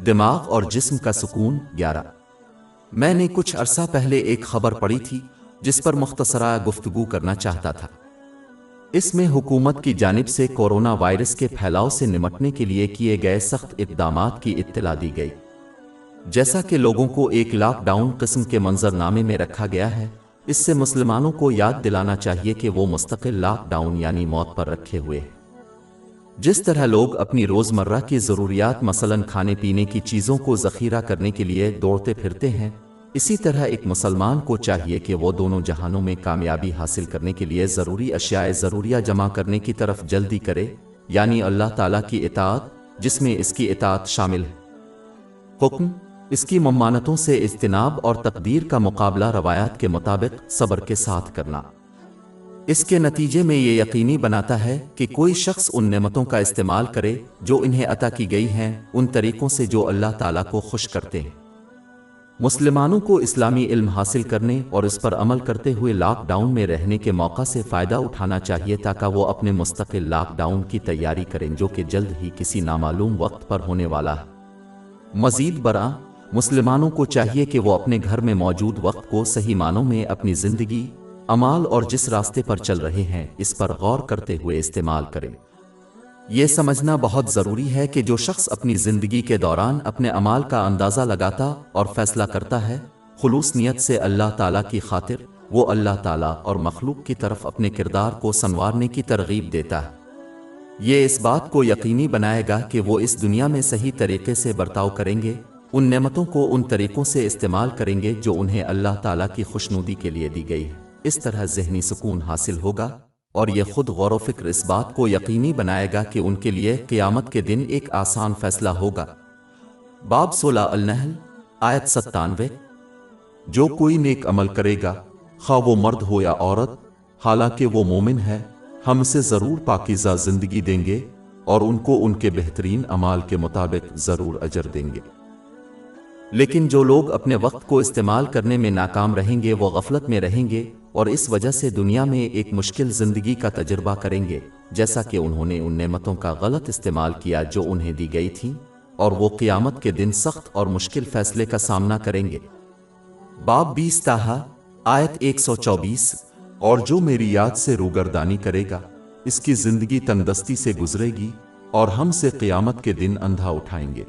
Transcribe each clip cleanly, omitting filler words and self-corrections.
دماغ اور جسم کا سکون 11 میں نے کچھ عرصہ پہلے ایک خبر پڑھی تھی جس پر مختصرہ گفتگو کرنا چاہتا تھا۔ اس میں حکومت کی جانب سے کورونا وائرس کے پھیلاؤ سے نمٹنے کے لیے کیے گئے سخت اقدامات کی اطلاع دی گئی۔ جیسا کہ لوگوں کو ایک لاک ڈاؤن قسم کے منظرنامے میں رکھا گیا ہے، اس سے مسلمانوں کو یاد دلانا چاہیے کہ وہ مستقل لاک ڈاؤن یعنی موت پر رکھے ہوئے ہیں۔ جس طرح لوگ اپنی روزمرہ کی ضروریات مثلاً کھانے پینے کی چیزوں کو ذخیرہ کرنے کے لیے دوڑتے پھرتے ہیں، اسی طرح ایک مسلمان کو چاہیے کہ وہ دونوں جہانوں میں کامیابی حاصل کرنے کے لیے ضروری اشیاء ضروریہ جمع کرنے کی طرف جلدی کرے، یعنی اللہ تعالیٰ کی اطاعت، جس میں اس کی اطاعت شامل ہے۔ حکم، اس کی ممانتوں سے اجتناب اور تقدیر کا مقابلہ روایات کے مطابق صبر کے ساتھ کرنا۔ اس کے نتیجے میں یہ یقینی بناتا ہے کہ کوئی شخص ان نعمتوں کا استعمال کرے جو انہیں عطا کی گئی ہیں ان طریقوں سے جو اللہ تعالیٰ کو خوش کرتے ہیں۔ مسلمانوں کو اسلامی علم حاصل کرنے اور اس پر عمل کرتے ہوئے لاک ڈاؤن میں رہنے کے موقع سے فائدہ اٹھانا چاہیے تاکہ وہ اپنے مستقل لاک ڈاؤن کی تیاری کریں جو کہ جلد ہی کسی نامعلوم وقت پر ہونے والا ہے۔ مزید برآں، مسلمانوں کو چاہیے کہ وہ اپنے گھر میں موجود وقت کو صحیح معنوں میں اپنی زندگی، اعمال اور جس راستے پر چل رہے ہیں اس پر غور کرتے ہوئے استعمال کریں۔ یہ سمجھنا بہت ضروری ہے کہ جو شخص اپنی زندگی کے دوران اپنے اعمال کا اندازہ لگاتا اور فیصلہ کرتا ہے خلوص نیت سے اللہ تعالیٰ کی خاطر، وہ اللہ تعالیٰ اور مخلوق کی طرف اپنے کردار کو سنوارنے کی ترغیب دیتا ہے۔ یہ اس بات کو یقینی بنائے گا کہ وہ اس دنیا میں صحیح طریقے سے برتاؤ کریں گے، ان نعمتوں کو ان طریقوں سے استعمال کریں گے جو انہیں اللہ تعالیٰ کی خوشنودی کے لیے دی گئی ہے۔ اس طرح ذہنی سکون حاصل ہوگا اور یہ خود غور و فکر اس بات کو یقینی بنائے گا کہ ان کے لیے قیامت کے دن ایک آسان فیصلہ ہوگا۔ باب 16 النحل آیت 97 جو کوئی نیک عمل کرے گا، خواہ وہ مرد ہو یا عورت، حالانکہ وہ مومن ہے، ہم اسے ضرور پاکیزہ زندگی دیں گے اور ان کو ان کے بہترین اعمال کے مطابق ضرور اجر دیں گے۔ لیکن جو لوگ اپنے وقت کو استعمال کرنے میں ناکام رہیں گے وہ غفلت میں رہیں گے اور اس وجہ سے دنیا میں ایک مشکل زندگی کا تجربہ کریں گے، جیسا کہ انہوں نے ان نعمتوں کا غلط استعمال کیا جو انہیں دی گئی تھیں، اور وہ قیامت کے دن سخت اور مشکل فیصلے کا سامنا کریں گے۔ باب 20 طٰہٰ آیت 124 اور جو میری یاد سے روگردانی کرے گا، اس کی زندگی تنگدستی سے گزرے گی اور ہم سے قیامت کے دن اندھا اٹھائیں گے۔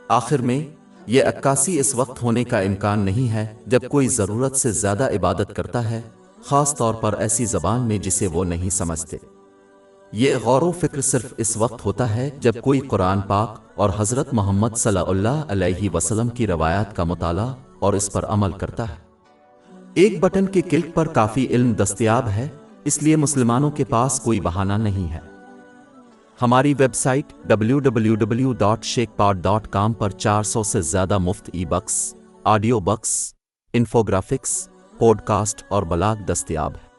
آخر میں یہ عکاسی اس وقت ہونے کا امکان نہیں ہے جب کوئی ضرورت سے زیادہ عبادت کرتا ہے، خاص طور پر ایسی زبان میں جسے وہ نہیں سمجھتے۔ یہ غور و فکر صرف اس وقت ہوتا ہے جب کوئی قرآن پاک اور حضرت محمد صلی اللہ علیہ وسلم کی روایات کا مطالعہ اور اس پر عمل کرتا ہے۔ ایک بٹن کے کلک پر کافی علم دستیاب ہے، اس لیے مسلمانوں کے پاس کوئی بہانہ نہیں ہے۔ ہماری ویب سائٹ www.sheikhpod.com پر 400 سے زیادہ مفت ebooks, audio books, infographics, podcast اور بلاگ دستیاب ہے۔